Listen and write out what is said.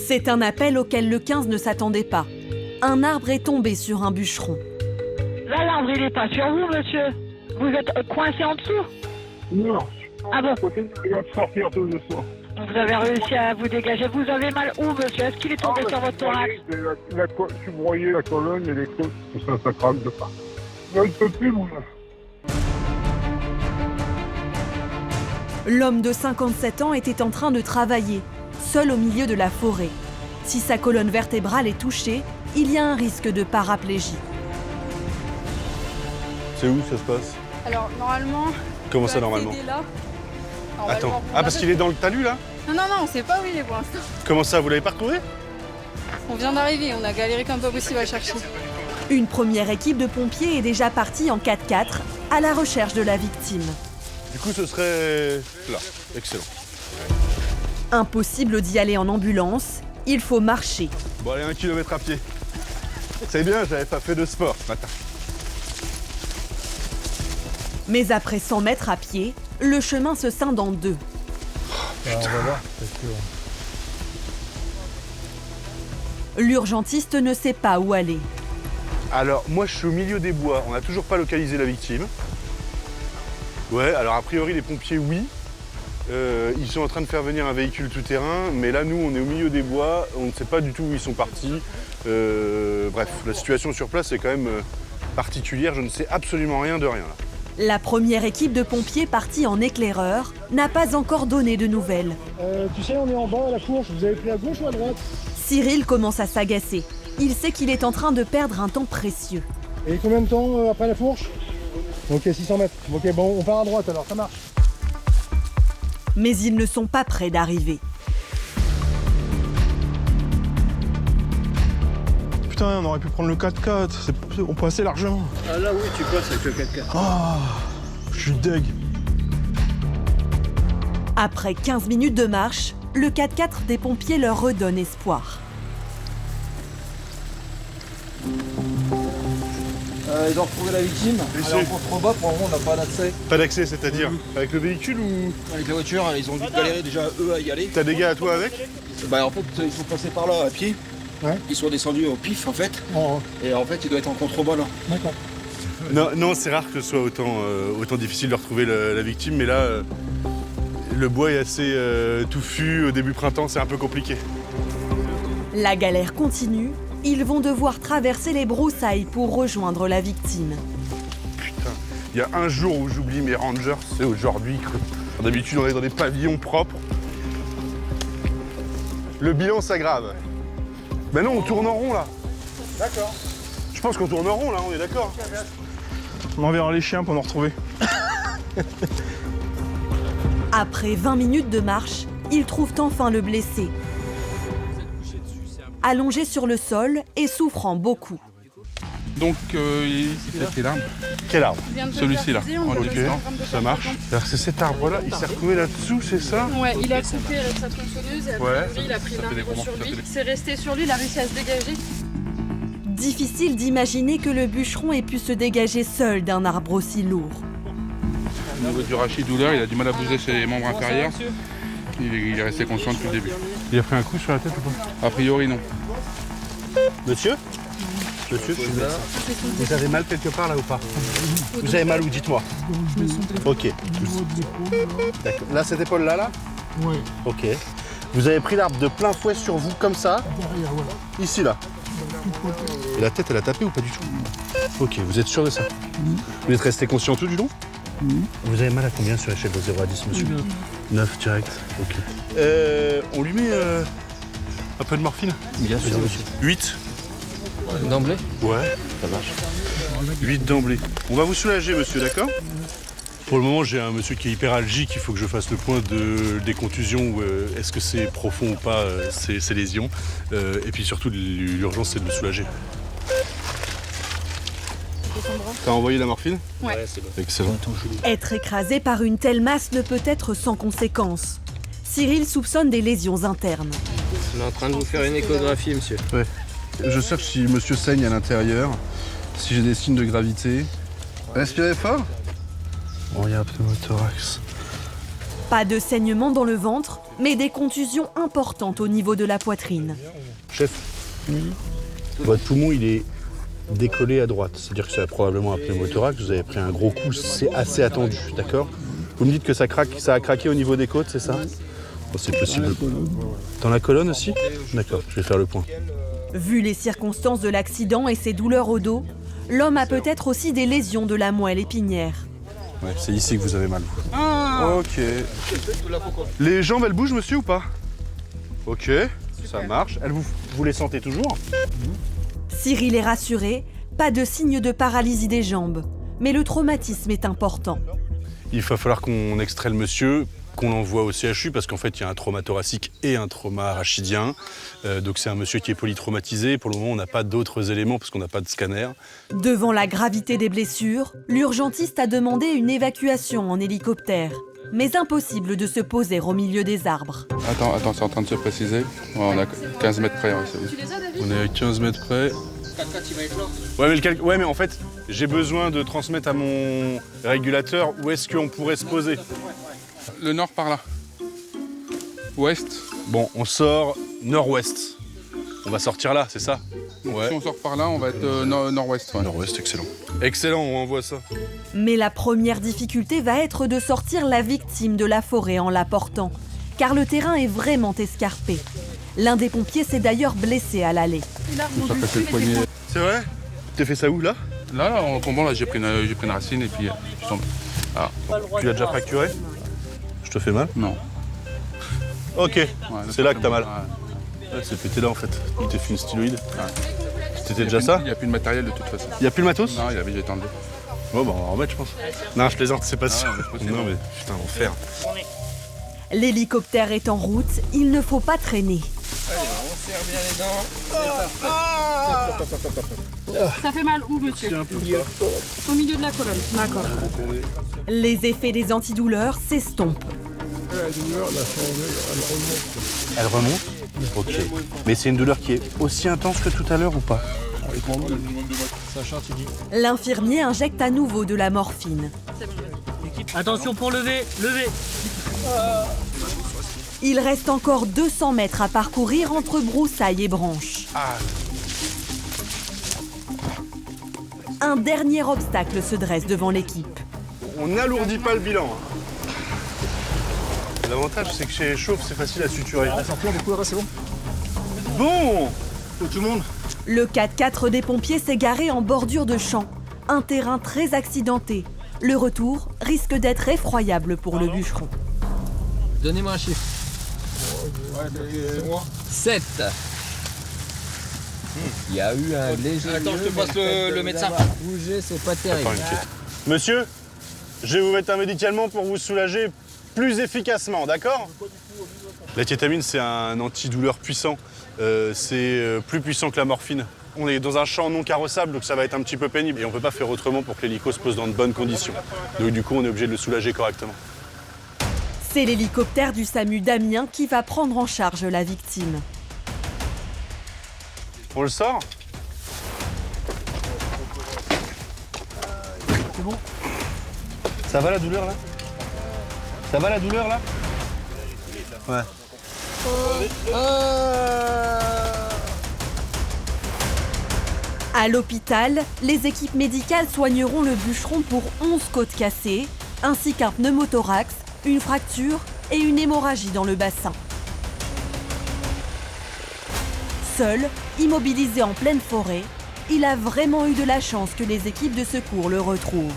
C'est un appel auquel le 15 ne s'attendait pas. Un arbre est tombé sur un bûcheron. Là, l'arbre, il n'est pas sur vous, monsieur. Vous êtes coincé en dessous? Non. Ah bon? Il va sortir tout le soir. Vous avez réussi à vous dégager. Vous avez mal où, monsieur? Est-ce qu'il est tombé sur votre thorax? Tu broyais la colonne et les côtes, tout ça, ça craque de part. Je ne peux plus, mon L'homme de 57 ans était en train de travailler, seul au milieu de la forêt. Si sa colonne vertébrale est touchée, il y a un risque de paraplégie. C'est où ça se passe? Alors, normalement... Comment ça, normalement? Là. Attends, parce qu'il est dans le talus, là? Non, on sait pas où il est pour l'instant. Comment ça, vous l'avez pas retrouvé? On vient d'arriver, on a galéré comme pas possible à le chercher. Une première équipe de pompiers est déjà partie en 4x4 à la recherche de la victime. Du coup, ce serait là. Excellent. Impossible d'y aller en ambulance, il faut marcher. Bon, allez, 1 kilomètre à pied. C'est bien, j'avais pas fait de sport ce matin. Mais après 100 mètres à pied, le chemin se scinde en deux. On va voir. L'urgentiste ne sait pas où aller. Alors, moi, je suis au milieu des bois. On n'a toujours pas localisé la victime. Ouais, alors a priori, les pompiers, oui. Ils sont en train de faire venir un véhicule tout-terrain, mais là, nous, on est au milieu des bois. On ne sait pas du tout où ils sont partis. Bref, la situation sur place est quand même particulière. Je ne sais absolument rien de rien, là. La première équipe de pompiers partie en éclaireur n'a pas encore donné de nouvelles. Tu sais, on est en bas à la fourche. Vous avez pris à gauche ou à droite? Cyril commence à s'agacer. Il sait qu'il est en train de perdre un temps précieux. Et combien de temps après la fourche? Ok, 600 mètres. Ok, bon, on part à droite alors, ça marche. Mais ils ne sont pas près d'arriver. Putain, on aurait pu prendre le 4x4, on passait largement. Ah là oui, tu passes avec le 4x4. Ah, je suis deg. Après 15 minutes de marche, le 4x4 des pompiers leur redonne espoir. Ils ont retrouvé la victime. Alors, en contrebas, pour le moment, on n'a pas d'accès. Pas d'accès, c'est-à-dire? Avec le véhicule ou? Avec la voiture, ils ont dû galérer déjà, eux, à y aller. T'as des gars à toi avec? Bah, en fait, ils sont passés par là à pied. Ouais. Ils sont descendus au pif, en fait. Oh, Et en fait, il doit être en contrebas, là. d'accord. Non, c'est rare que ce soit autant difficile de retrouver la victime, mais là, le bois est assez touffu. Au début printemps, c'est un peu compliqué. La galère continue. Ils vont devoir traverser les broussailles pour rejoindre la victime. Putain, il y a un jour où j'oublie mes rangers, c'est aujourd'hui. D'habitude, on est dans des pavillons propres. Le bilan s'aggrave. Ben non, on tourne en rond, là. D'accord. Je pense qu'on tourne en rond, là, on est d'accord. On enverra les chiens pour nous retrouver. Après 20 minutes de marche, ils trouvent enfin le blessé. Allongé sur le sol et souffrant beaucoup. Donc, c'est quel arbre? Quel arbre? Celui-ci là. Ok, ça marche. Alors c'est cet arbre-là, il s'est retrouvé là-dessous, c'est ça? Ouais, il a coupé avec sa tronçonneuse et après, il a pris l'arbre sur lui. C'est resté sur lui, il a réussi à se dégager. Difficile d'imaginer que le bûcheron ait pu se dégager seul d'un arbre aussi lourd. Au niveau du rachis douleur, il a du mal à bouger ses membres inférieurs. Il est resté conscient depuis le début. Il a pris un coup sur la tête ou pas? A priori, non. Monsieur, je suis médecin. Vous avez mal quelque part là ou pas? Vous avez mal où? Dites-moi. Ok. D'accord. Là, cette épaule-là, là? Oui. Ok. Vous avez pris l'arbre de plein fouet sur vous, comme ça? Derrière, voilà. Ici, là. Et la tête, elle a tapé ou pas du tout? Ok, vous êtes sûr de ça? Vous êtes resté conscient tout du long? Vous avez mal à combien sur l'échelle de 0 à 10, monsieur? 9 direct. Ok. On lui met un peu de morphine? Bien sûr, monsieur. 8? D'emblée? Ouais. Ça marche. 8 d'emblée. On va vous soulager, monsieur, d'accord? Pour le moment, j'ai un monsieur qui est hyperalgique. Il faut que je fasse le point des contusions. Est-ce que c'est profond ou pas, ces lésions? Et puis surtout, l'urgence, c'est de le soulager. T'as envoyé la morphine? Ouais. C'est bon. Excellent. Être écrasé par une telle masse ne peut être sans conséquences. Cyril soupçonne des lésions internes. On est en train de vous faire une échographie, monsieur. Ouais. Je cherche si monsieur saigne à l'intérieur, si j'ai des signes de gravité. Respirez fort. Bon, il y a un pneumothorax. Pas de saignement dans le ventre, mais des contusions importantes au niveau de la poitrine. Chef, votre poumon, il est décollé à droite. C'est-à-dire que c'est probablement un pneumothorax. Vous avez pris un gros coup, c'est assez attendu, d'accord? Vous me dites que ça a craqué au niveau des côtes, c'est ça? Oh, c'est possible. Dans la colonne aussi? D'accord, je vais faire le point. Vu les circonstances de l'accident et ses douleurs au dos, l'homme a peut-être aussi des lésions de la moelle épinière. Ouais, c'est ici que vous avez mal. Ok. Les jambes, elles bougent, monsieur, ou pas? Ok, ça marche. Vous les sentez toujours? Cyril est rassuré, pas de signe de paralysie des jambes. Mais le traumatisme est important. Il va falloir qu'on extrait le monsieur, qu'on l'envoie au CHU parce qu'en fait il y a un trauma thoracique et un trauma rachidien. Donc c'est un monsieur qui est polytraumatisé. Pour le moment on n'a pas d'autres éléments parce qu'on n'a pas de scanner. Devant la gravité des blessures, l'urgentiste a demandé une évacuation en hélicoptère. Mais impossible de se poser au milieu des arbres. Attends, c'est en train de se préciser. Ouais, on a 15 mètres près, ouais, c'est bon. Tu les as, David? On est à 15 mètres près. Ouais mais en fait j'ai besoin de transmettre à mon régulateur où est-ce qu'on pourrait se poser. Le nord par là. Ouest. Bon, on sort nord-ouest. On va sortir là, c'est ça? Ouais. Si on sort par là, on va être nord-ouest. Ouais. Nord-ouest, excellent. Excellent, on envoie ça. Mais la première difficulté va être de sortir la victime de la forêt en la portant, car le terrain est vraiment escarpé. L'un des pompiers s'est d'ailleurs blessé à l'aller. Ça fait le poignet. C'est vrai? T'as fait ça où, là? Là, en tombant, là, j'ai pris une racine et puis je tombe. Ah. Tu l'as déjà fracturé? Je te fais mal? Non. Ok, Ouais, c'est là que t'as mal. Ouais. Ouais, c'est pété là en fait. Il t'est fait une styloïde. Ouais. C'était déjà ça? Il n'y a plus de matériel de toute façon. Il n'y a plus le matos? Non, il avait été enlevé. Bon, bah on va en remettre, je pense. Non, je plaisante, c'est pas sûr. Non, mais putain, enfer. L'hélicoptère est en route, il ne faut pas traîner. Allez, on serre bien les dents. Ça fait mal où, monsieur? Au milieu de la colonne. D'accord. Les effets des antidouleurs s'estompent. Elle remonte? Ok. Mais c'est une douleur qui est aussi intense que tout à l'heure ou pas? L'infirmier injecte à nouveau de la morphine. Attention pour lever. Il reste encore 200 mètres à parcourir entre broussailles et branches. Un dernier obstacle se dresse devant l'équipe. On n'alourdit pas le bilan. L'avantage, c'est que chez les chauves, c'est facile à suturer. La sortie, du coup, là, c'est bon. Bon! Tout le monde. Le 4x4 des pompiers s'est garé en bordure de champ. Un terrain très accidenté. Le retour risque d'être effroyable pour le bûcheron. Donnez-moi un chiffre. 7. Il y a eu un léger. Attends, je te passe le médecin. Bouger, c'est pas terrible. Monsieur, je vais vous mettre un médicament pour vous soulager plus efficacement, d'accord? La kétamine, c'est un antidouleur puissant. C'est plus puissant que la morphine. On est dans un champ non carrossable, donc ça va être un petit peu pénible. Et on ne peut pas faire autrement pour que l'hélico se pose dans de bonnes conditions. Donc du coup, on est obligé de le soulager correctement. C'est l'hélicoptère du SAMU d'Amiens qui va prendre en charge la victime. On le sort? C'est bon? Ça va la douleur là? Ça va la douleur là? Ouais. À l'hôpital, les équipes médicales soigneront le bûcheron pour 11 côtes cassées, ainsi qu'un pneumothorax, une fracture et une hémorragie dans le bassin. Seul, immobilisé en pleine forêt, il a vraiment eu de la chance que les équipes de secours le retrouvent.